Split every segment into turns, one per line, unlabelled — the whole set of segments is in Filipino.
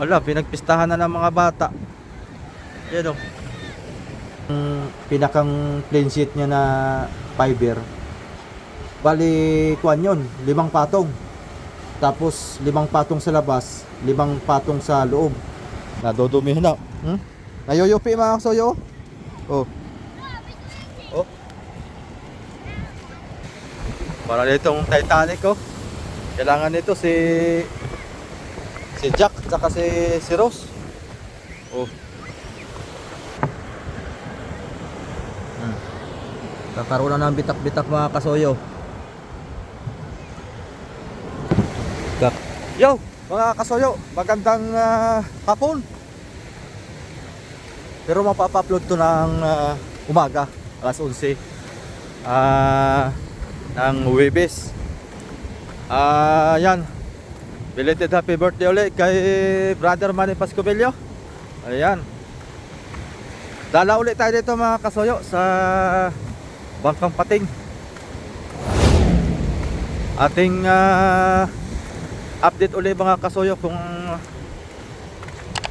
Wala, pinagpistahan na ng mga bata. Yan o. Pinakang plain sheet niya na fiber. Bali, kuan yun, 5 patong. Tapos 5 patong sa labas, 5 patong sa loob. Nadodumihan na. Nayoyopi mga kasoyo. Oh. Oh. Para ditong Titanic oh. Kailangan nito si Jack at si Rose. Oh. Kakaroon na ng bitak-bitak mga kasoyo. Yo, mga kasoyo, magandang hapon. Pero mapapa-upload to ng umaga, alas 11 ng Huwebes. Yan. Belated happy birthday ulit kay Brother Manny Pascovello. Ayan. Dala ulit tayo dito mga kasoyo sa Bangkang Pating. Ating update ulit mga kasoyo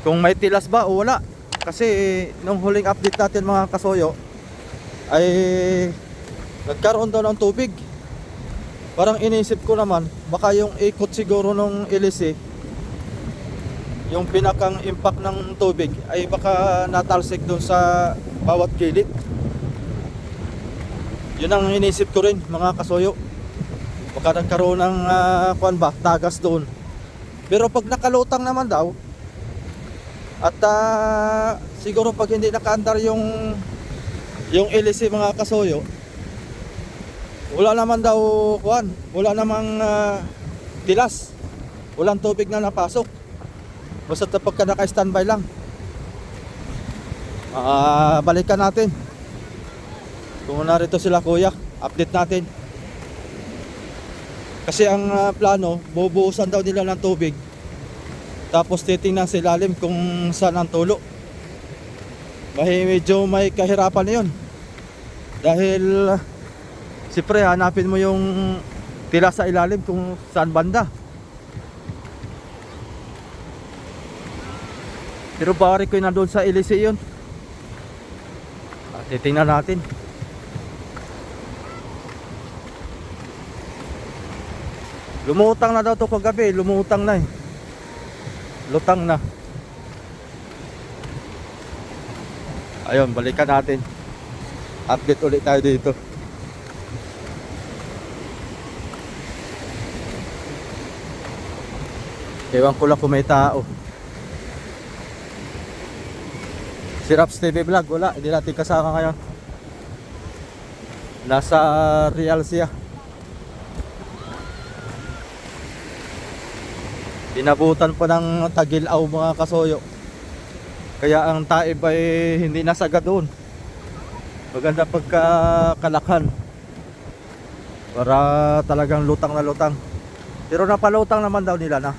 kung may tilas ba o wala. Kasi nung huling update natin mga kasoyo ay nagkaroon daw ng tubig. Parang inisip ko naman baka yung ikot siguro nung LC, yung pinakang impact ng tubig ay baka natalsik doon sa bawat gilid. Yun ang inisip ko rin mga kasoyo. Baka nagkaroon ng kuan ba, tagas doon. Pero pag nakalutang naman daw at siguro pag hindi nakaandar yung LC mga kasoyo, wala naman daw kuan, wala namang tilas. Walang tubig na napasok. Basta pagka naka-standby lang. Balikan natin. Kung narito sila kuya, update natin. Kasi ang plano, bubuhusan daw nila ng tubig. Tapos titingnan sa ilalim kung saan ang tulo. Medyo may kahirapan na yun. Dahil siyempre hanapin mo yung tila sa ilalim kung saan banda. Pero pare ko na doon sa LC yun. Titingnan natin. Lumutang na daw to kagabi, lumutang na eh. Lutang na. Ayun, balikan natin. Update ulit tayo dito. Ewan ko lang kung may tao. Si Raps TV Vlog, wala, hindi natin kasama ngayon. Nasa Real siya. Pinabutan pa ng Tagilaw mga kasoyo. Kaya ang taib ay hindi nasagad doon. Maganda pagkakalakhan. Para talagang lutang na lutang. Pero napalutang naman daw nila na.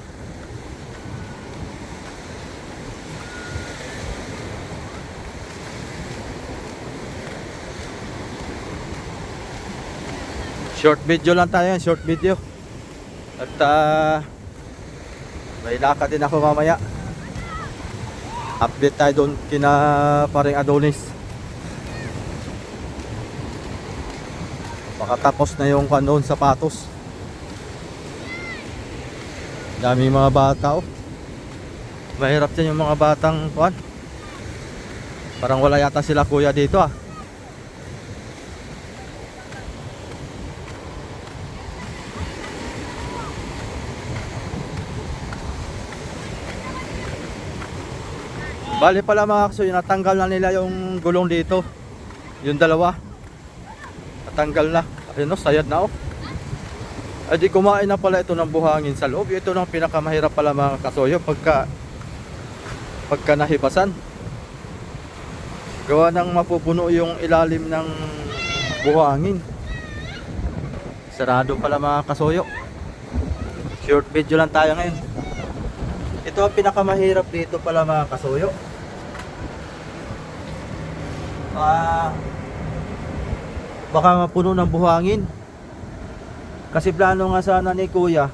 Short video lang tayo yan, short video. At may lakad din ako mamaya. Update tayo doon kina paring Adonis. Makatapos na yung kanon sapatos. Dami mga bata oh. Mahirap din yung mga batang kuan. Parang wala yata sila kuya dito ah. Bali pala mga kasoyo, natanggal na nila yung gulong dito. Yung dalawa. Natanggal na. Ayun no, sayad na oh. Ay di kumain na pala ito ng buhangin sa loob. Ito ng pinakamahirap pala mga kasoyo pagka nahibasan. Gawa ng mapupuno yung ilalim ng buhangin. Sarado pala mga kasoyo. Short video lang tayo ngayon. Ito ang pinakamahirap dito pala mga kasoyo. Baka mapuno ng buhangin. Kasi plano nga sana ni kuya,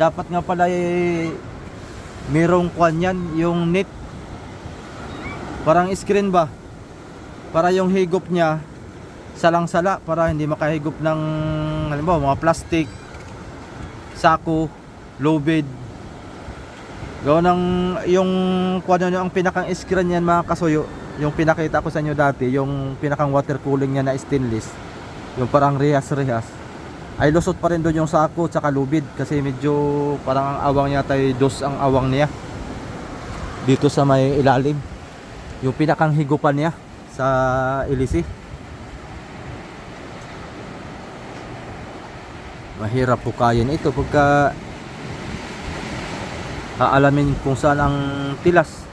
dapat nga pala merong kwan yan, yung net, parang screen ba, para yung higop niya salang-sala, para hindi makahigop ng halimbawa mga plastic, sako, lubid. Gawa ng yung kwan nyo, ang pinakang screen yan mga kasuyo, yung pinakita ko sa inyo dati, yung pinakang water cooling niya na stainless, yung parang rehas ay lusot pa rin doon yung sako tsaka lubid, kasi medyo parang ang awang niya tayo dos ang awang niya dito sa may ilalim, yung pinakang higupan niya sa ilisi. Mahirap pukayin ito pagka aalamin kung saan ang tilas.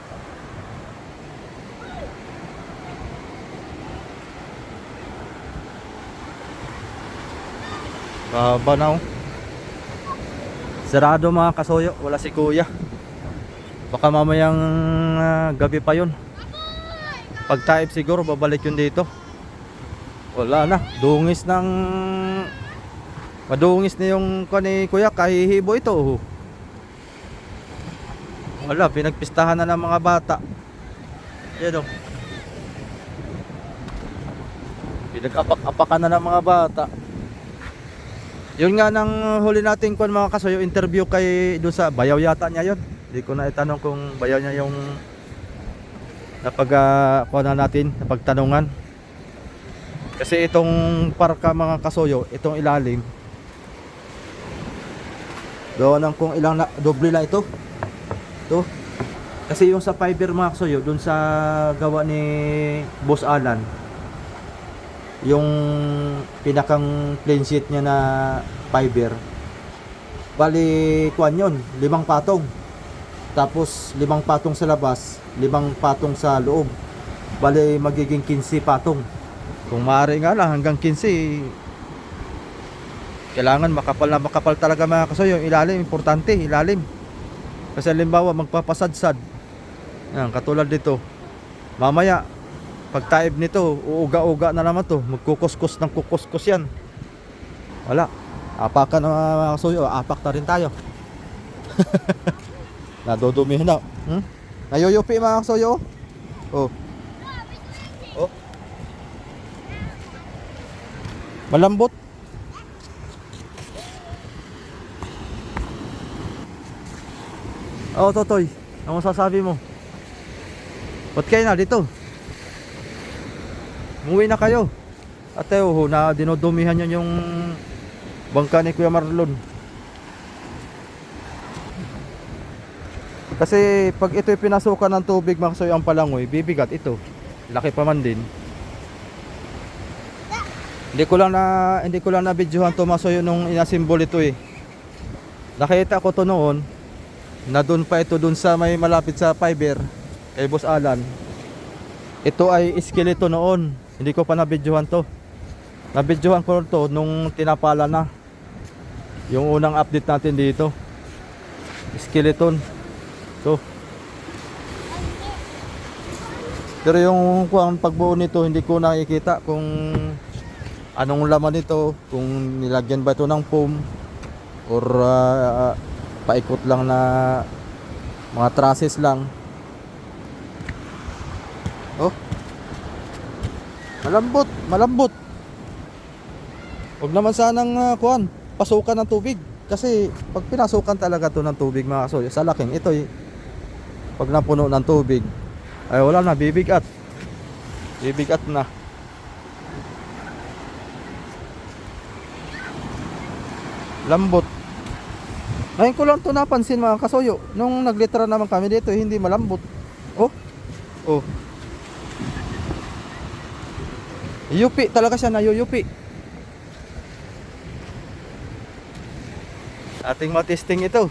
Banaw. Sarado mga kasuyo, wala si kuya. Baka mamayang gabi pa yun. Pag taib siguro babalik yun dito. Wala na, dungis ng madungis na yung kani kuya, kahihibo ito. Wala, pinagpistahan na ng mga bata. Yan o, pinag-apak-apakan na ng mga bata. Yun nga nang huli natin kung mga kasuyo, interview kay doon sa bayaw yata niya yun. Hindi ko na itanong kung bayaw niya yung kuha na natin, napagtanungan. Kasi itong parka mga kasuyo, itong ilalim, gawa ng kung ilang doble lang ito. Ito. Kasi yung sa fiber mga kasuyo, doon sa gawa ni Boss Alan, yung pinakang plain sheet niya na fiber, bali kuan yun, 5 patong, tapos 5 patong sa labas, 5 patong sa loob, bali magiging 15 patong. Kung maaari nga lang hanggang 15, kailangan makapal na makapal talaga mga kasuyo. Yung ilalim, importante ilalim, kasi halimbawa magpapasadsad yan, katulad dito, mamaya pag taib nito, uuga-uga na naman to, magkukuskus ng kukuskus yan. Wala, apakan na mga kasuyo, apak na rin tayo. Nadudumihan na. Nayuyupi mga kasuyo. Oh. Oh. Malambot. Oh, Totoy, ano sasabi mo? Ba't kayo na dito? Umuwi na kayo. At na dinodumihan nyo yung bangka ni Kuya Marlon. Kasi pag ito'y pinasukan ng tubig mga kasuyo, ang palangoy, bibigat ito. Laki pa man din. Hindi ko lang na videohan to mga kasuyo nung inasimbol ito eh. Nakita ko to noon na doon pa ito, doon sa may malapit sa fiber kay Boss Alan. Ito ay iskeleto noon. Hindi ko pa na-videohan to. Na-videohan ko to nung tinapala na. Yung unang update natin dito. Skeleton. So. Pero yung pagbuo nito, hindi ko nakikita kung anong laman nito. Kung nilagyan ba ito ng foam or paikot lang na mga trusses lang. Oh. Malambot. Huwag naman sanang pasukan ng tubig. Kasi pag pinasukan talaga to ng tubig mga kasuyo, sa laking ito pag napuno ng tubig, ay wala na, bibigat na. Lambot. Ngayon ko lang to napansin mga kasuyo, nung naglitra naman kami dito, hindi malambot. Oh. Yupi talaga siya, nayuyupi. Ating matesting ito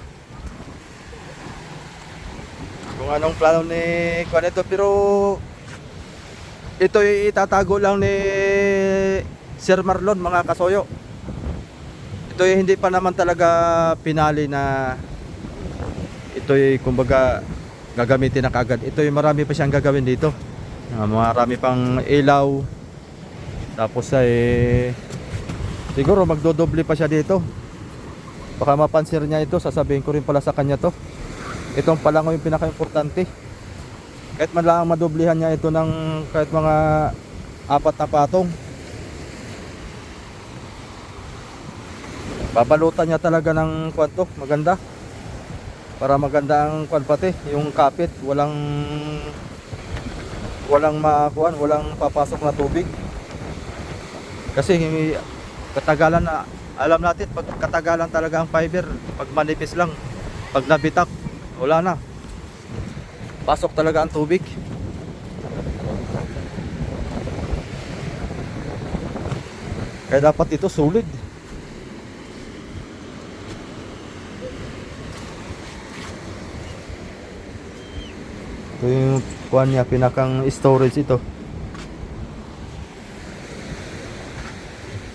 kung anong plano ni Kuan ito, pero ito itatago lang ni Sir Marlon mga kasuyo. Ito hindi pa naman talaga pinali na ito kumbaga gagamitin na kagad. Ito marami pa siyang gagawin dito, marami pang ilaw. Tapos ay siguro magdodoble pa siya dito. Baka mapansin niya ito, sasabihin ko rin pala sa kanya to. Itong palangoy yung pinaka-importante. Kahit man lang madoblihan niya ito ng kahit mga 4 na patong. Babalutan niya talaga ng kwanto, maganda. Para maganda ang kwan pati, yung kapit, walang makuan, walang papasok na tubig. Kasi katagalan na, alam natin pag katagalan talaga ang fiber, pag manipis lang, pag nabitak, wala na. Pasok talaga ang tubig. Kaya dapat ito solid. Ito yung kuan niya, pinakang storage ito.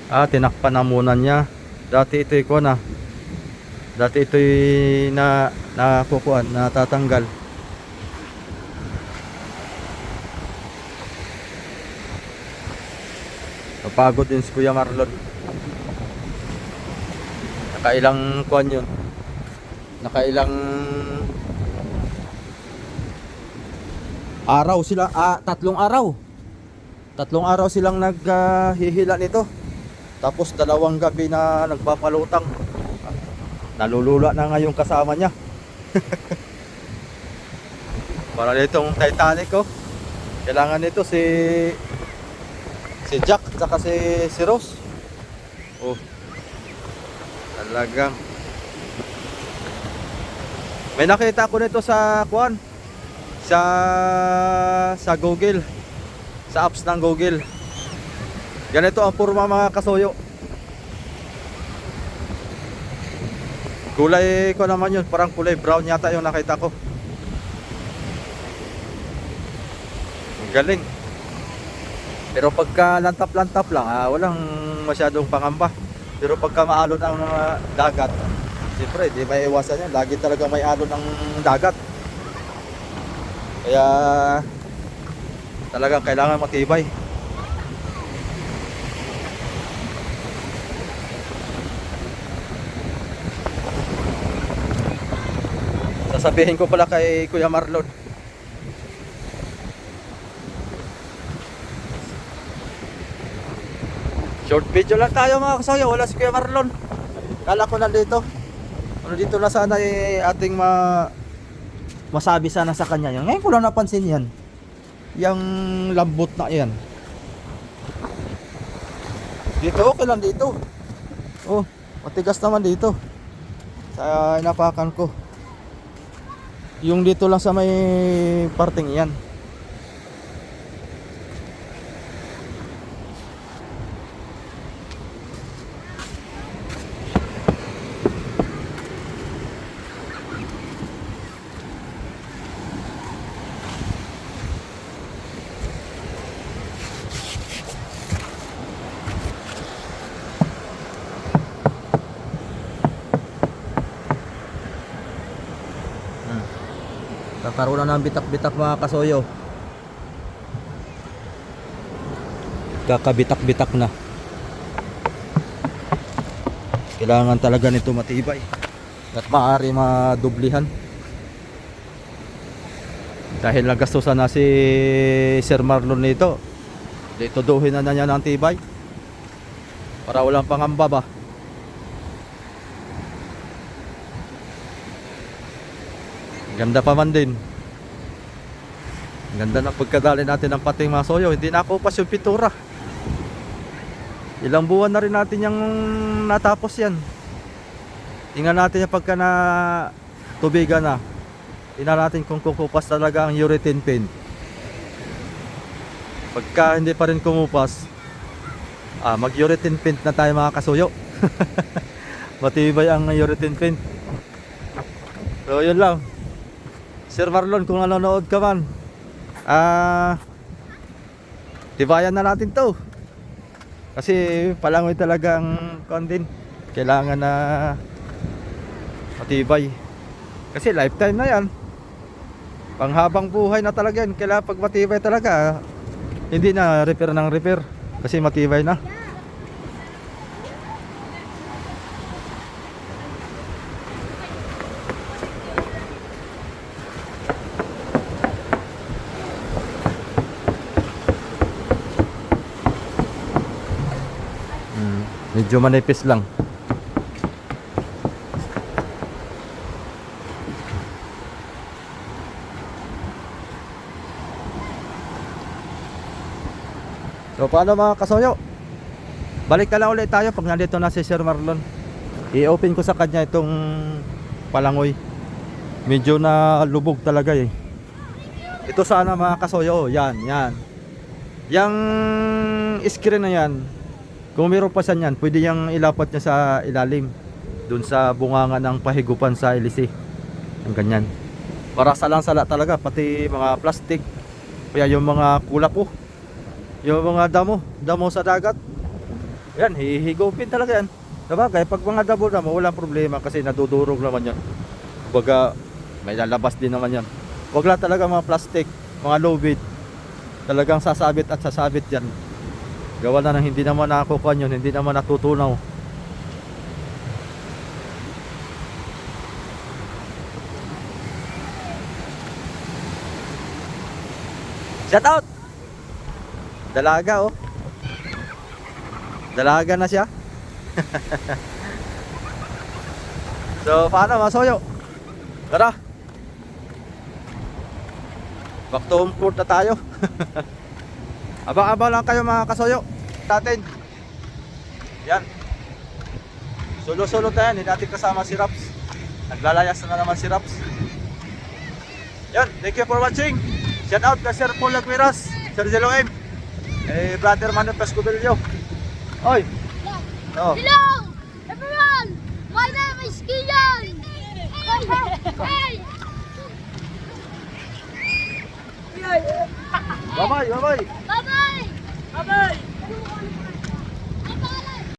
Tinakpan na muna niya. Dati ito yung kuan Dati ito yung nakukuan, natatanggal. Napagod din si Kuya Marlon. Nakailang kuan yun. Nakailang araw sila, 3 araw. 3 araw silang naghihila nito. Tapos 2 gabi na nagpapalutang. Nalulula na nga yung kasama niya. Para ditong Titanic kailangan nito si Jack at si Rose. Talagang may nakita ko nito sa kuan, sa Google, sa apps ng Google. Ganito ang purma mga kasuyo. Kulay ko naman yun, parang kulay brown yata yung nakita ko. Galing. Pero pagka lantap-lantap lang, walang masyadong pangamba. Pero pagka maalon ang dagat, siyempre di may iwasan yan. Lagi talaga may alon ng dagat. Kaya talagang kailangan matibay. Sasabihin ko pala kay Kuya Marlon. Short video lang tayo mga kasayo. Wala si Kuya Marlon. Kala ko nandito. Dito na sana ating masabi sana sa kanya yan. Ngayon ko lang napansin yan. Yung lambot na yan. Dito okay lang dito. Matigas naman dito. Sa inapakan ko. Yung dito lang sa may parting yan. Kakaroon na ng bitak-bitak mga kasoyo. Kakabitak-bitak na. Kailangan talaga nito matibay at maaari madublihan. Dahil nagastusan na si Sir Marlon nito, dito duhin na niya ng tibay para walang pangamba ba. Ganda pa man din. Ganda ng pagkadali natin ng pating mga soyo. Hindi na ako pas yung pintura. Ilang buwan na rin natin yung natapos yan. Tingnan natin yung pagka na tubigan na. Tingnan natin kung kukupas talaga ang urethane paint. Pagka hindi pa rin kumupas, mag urethane paint na tayo mga kasuyo. Matibay ang urethane paint. So yun lang. Sir Marlon, kung nanonood ka man, tibayan na natin to. Kasi palangoy talagang din. Kailangan na matibay. Kasi lifetime na yan. Panghabang buhay na talaga yan. Kailangan pag matibay talaga, hindi na repair ng repair. Kasi matibay na. Medyo manipis lang. So paano mga kasoyo? Balik na lang ulit tayo pag nandito na si Sir Marlon. I-open ko sa kanya itong palangoy. Medyo na lubog talaga eh. Ito sana mga kasoyo, yan. Yang screen na yan, kung meron pa siya yan, pwede yang ilapat niya sa ilalim. Dun sa bunganga ng pahigupan sa LC. Ang ganyan. Para salang-sala talaga, pati mga plastic. Kaya yung mga kulap yung mga damo sa dagat. Yan, hihigupin talaga yan. Sabagay, pag mga damo, walang problema kasi nadudurog naman yan. Kumbaga, may lalabas din naman yan. Huwag lang talaga mga plastic, mga low bid. Talagang sasabit at sasabit yan. Gawa na ng hindi naman nakakukuhan yun, hindi naman natutunaw. Shout out! Dalaga Dalaga na siya. So paano mga soyo? Tara, back to home court na tayo. Abang-abang lang kayo mga kasoyo natin. Yan, solo-solo tayo, hindi natin kasama si Raps. Naglalayas na naman si Raps. Yan, thank you for watching. Shout out kay Sir Paul Lagmiras, Sir Jello M, Brother Manuel Pescovillo. Oy! Oh.
Hello, everyone. My name is Kian. Hey.
Bye-bye, bye-bye.
Bye bye.
Bye-bye!